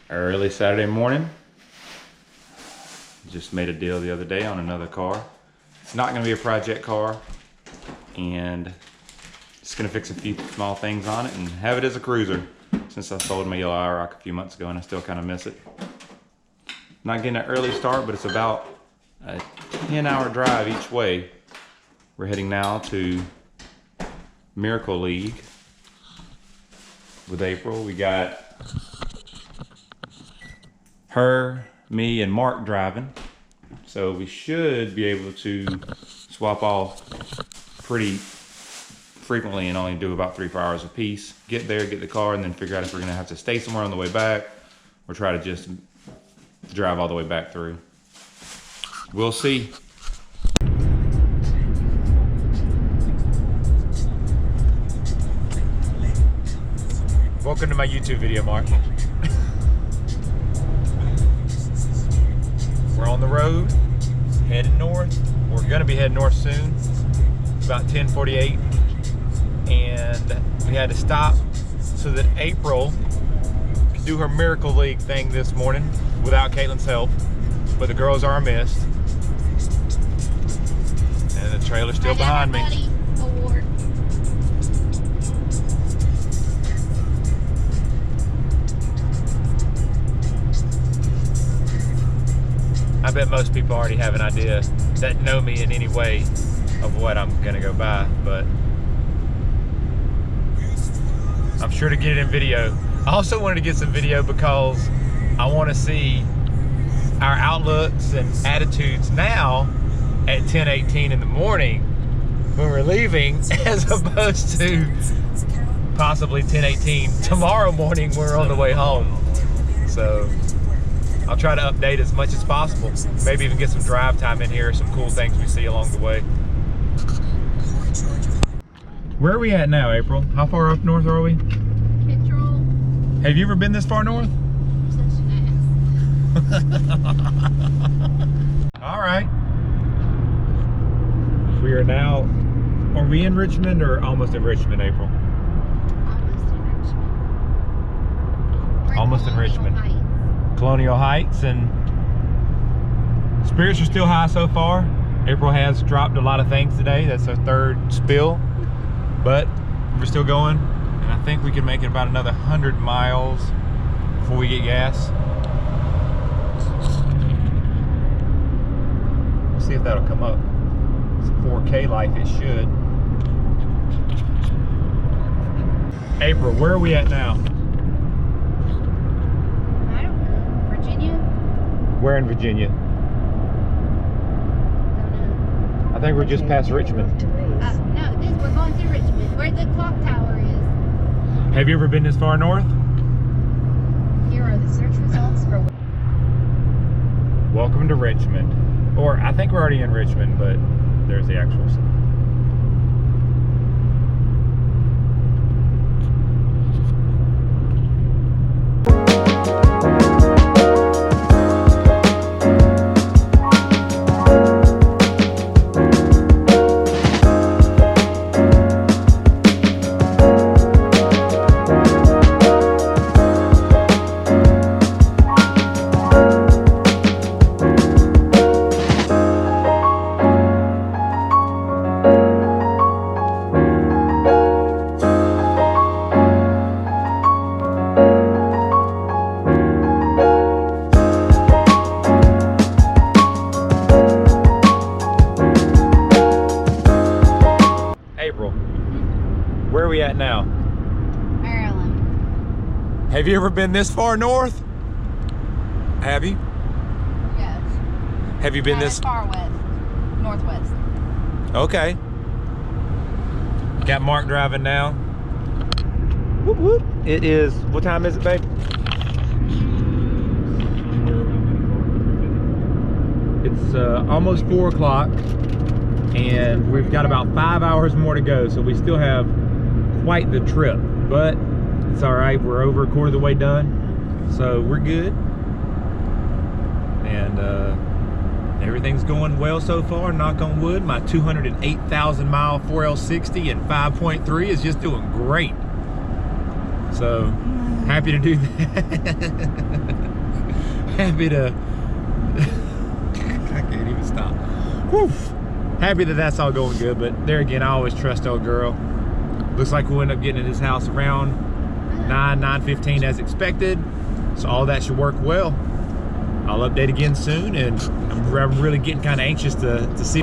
Early Saturday morning. Just made a deal the other day on another car. It's not gonna be a project car, and just gonna fix a few small things on it and have it as a cruiser, since I sold my yellow Iroc a few months ago and I still kind of miss it. Not getting an early start, but it's about a 10-hour drive each way. We're heading now to Miracle League with April. We got her, me, and Mark driving. So we should be able to swap off pretty frequently and only do about 3-4 hours a piece. Get there, get the car, and then figure out if we're gonna have to stay somewhere on the way back or try to just drive all the way back through. We'll see. Welcome to my YouTube video, Mark. We're on the road, heading north. We're gonna be heading north soon. It's about 10:48, and we had to stop so that April could do her Miracle League thing this morning without Caitlin's help, but the girls are missed. And the trailer's still behind me. Award. I bet most people already have an idea that know me in any way of what I'm gonna go buy, but I'm sure to get it in video. I also wanted to get some video because I want to see our outlooks and attitudes now at 10:18 in the morning when we're leaving, as opposed to possibly 10:18 tomorrow morning when we're on the way home. So I'll try to update as much as possible. Maybe even get some drive time in here, some cool things we see along the way. Where are we at now, April? How far up north are we? Petrol. Have you ever been this far north? All right. We are now, are we in Richmond or almost in Richmond, April? Almost in Richmond. Almost in Richmond. Colonial Heights, and spirits are still high so far. April has dropped a lot of things today. That's her third spill, but we're still going, and I think we can make it about another 100 miles before we get gas. We'll see if that'll come up. It's 4K life, it should. April, where are we at now? Where in Virginia? I think we're just past Richmond. No, we're going through Richmond, where the clock tower is. Have you ever been this far north? Here are the search results for... Welcome to Richmond. Or, I think we're already in Richmond, but there's the actual sign. Where are we at now? Maryland. Have you ever been this far north? Have you? Yes. Have you been this far west? Northwest. Okay. Got Mark driving now. Whoop whoop. It is, what time is it, babe? It's almost 4 o'clock, and we've got about 5 hours more to go, so we still have quite the trip, but it's all right. We're over a quarter of the way done, so we're good, and everything's going well so far, knock on wood. My 208,000 mile 4L60 and 5.3 is just doing great, so happy to do that. happy to. I can't even stop. Whew. Happy that that's all going good, but there again, I always trust old girl. Looks like we'll end up getting in this house around 9:15 as expected. So all that should work well. I'll update again soon, and I'm really getting kind of anxious to see.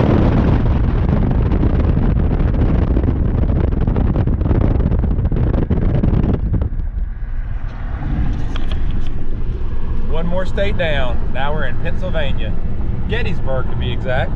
One more state down. Now we're in Pennsylvania, Gettysburg to be exact.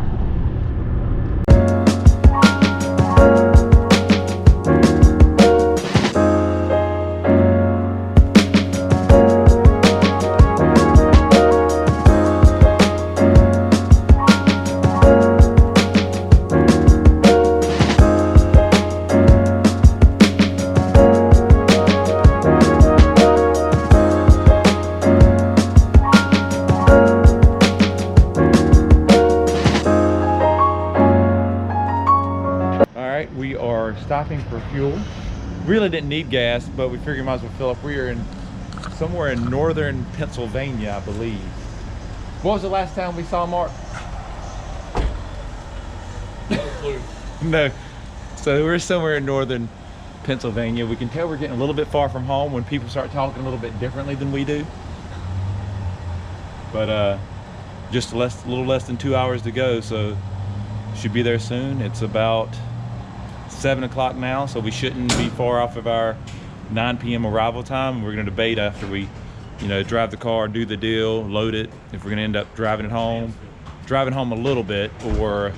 We are stopping for fuel. Really didn't need gas, but we figured we might as well fill up. We are in somewhere in northern Pennsylvania, I believe. What was the last time we saw Mark? No clue. No. So we're somewhere in northern Pennsylvania. We can tell we're getting a little bit far from home when people start talking a little bit differently than we do. But just a little less than 2 hours to go, so should be there soon. It's about 7 o'clock now, so we shouldn't be far off of our 9 p.m. arrival time. We're going to debate after we, drive the car, do the deal, load it, if we're going to end up driving it home a little bit, or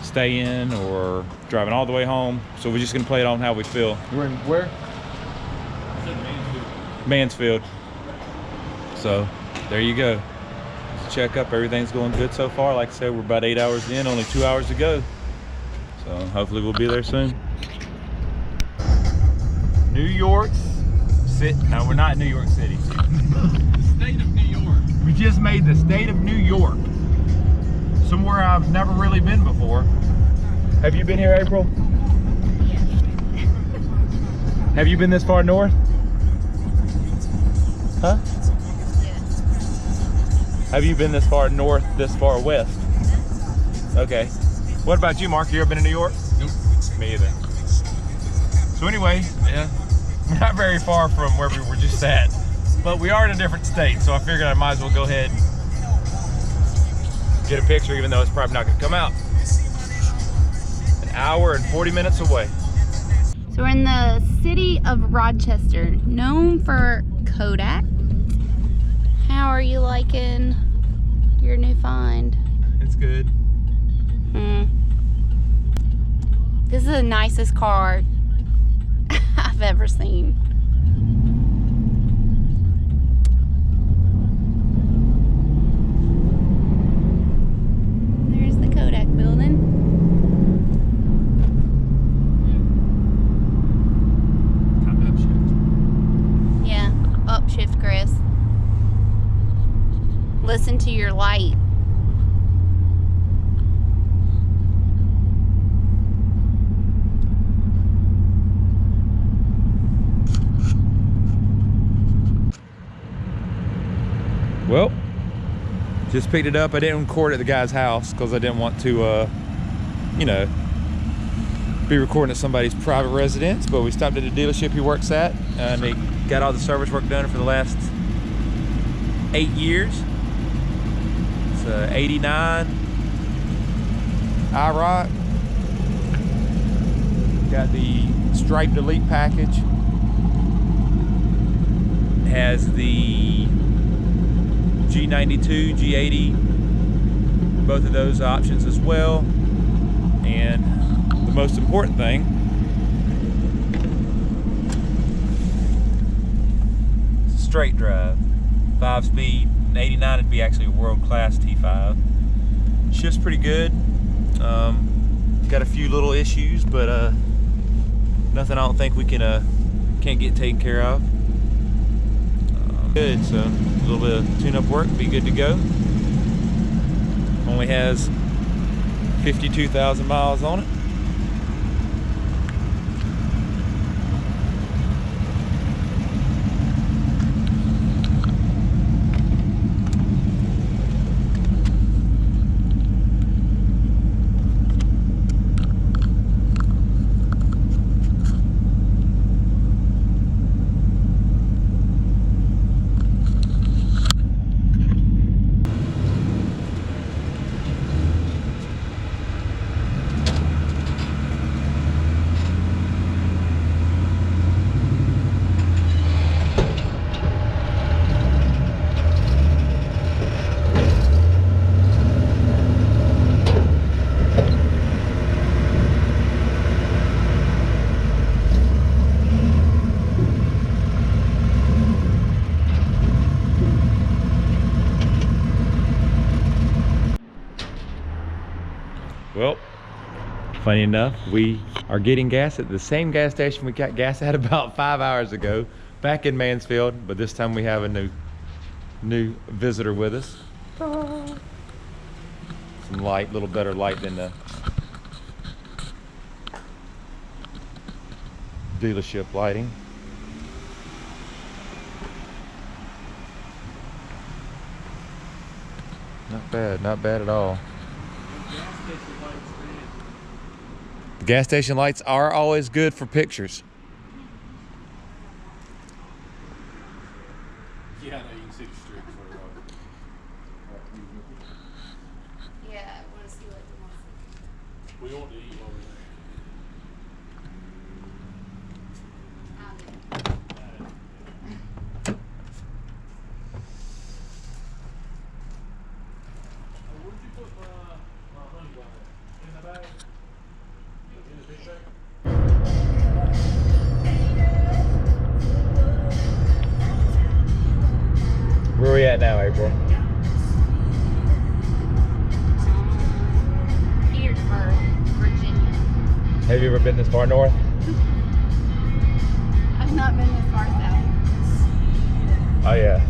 stay in, or driving all the way home. So we're just going to play it on how we feel. We're in where? Mansfield. So there you go. Let's check up. Everything's going good so far. Like I said, we're about 8 hours in, only 2 hours to go. So hopefully we'll be there soon. New York's no, we're not in New York City. State of New York. We just made the state of New York. Somewhere I've never really been before. Have you been here, April? Yeah. Have you been this far north? Huh? Yeah. Have you been this far north, this far west? Okay. What about you, Mark? You ever been to New York? Nope. Me either. So anyway, yeah, we're not very far from where we were just at, but we are in a different state, so I figured I might as well go ahead and get a picture, even though it's probably not going to come out. An hour and 40 minutes away. So we're in the city of Rochester, known for Kodak. How are you liking your new find? It's good. This is the nicest car I've ever seen. There's the Kodak building. Kind of upshift. Yeah, upshift, Chris. Listen to your light. Well, just picked it up. I didn't record at the guy's house because I didn't want to, be recording at somebody's private residence, but we stopped at a dealership he works at, and they got all the service work done for the last 8 years. It's a 89 Iroc. Got the striped Elite package. Has the G92, G80, both of those options as well. And the most important thing, it's a straight drive, 5-speed. An 89 would be actually a world-class T5. Shifts pretty good. Got a few little issues, but nothing I don't think we can't get taken care of. Good, so a little bit of tune-up work, be good to go. Only has 52,000 miles on it. Funny enough, we are getting gas at the same gas station we got gas at about 5 hours ago, back in Mansfield, but this time we have a new visitor with us. Some light, a little better light than the dealership lighting. Not bad at all. The gas station lights are always good for pictures. Yeah, I know you can see the street before you roll. Yeah, I want to see what the most. We want to eat over where'd you put my honey bun in the bag? In the big bag? Where are we at now, April? Petersburg, Virginia. Have you ever been this far north? I've not been this far south. Oh yeah.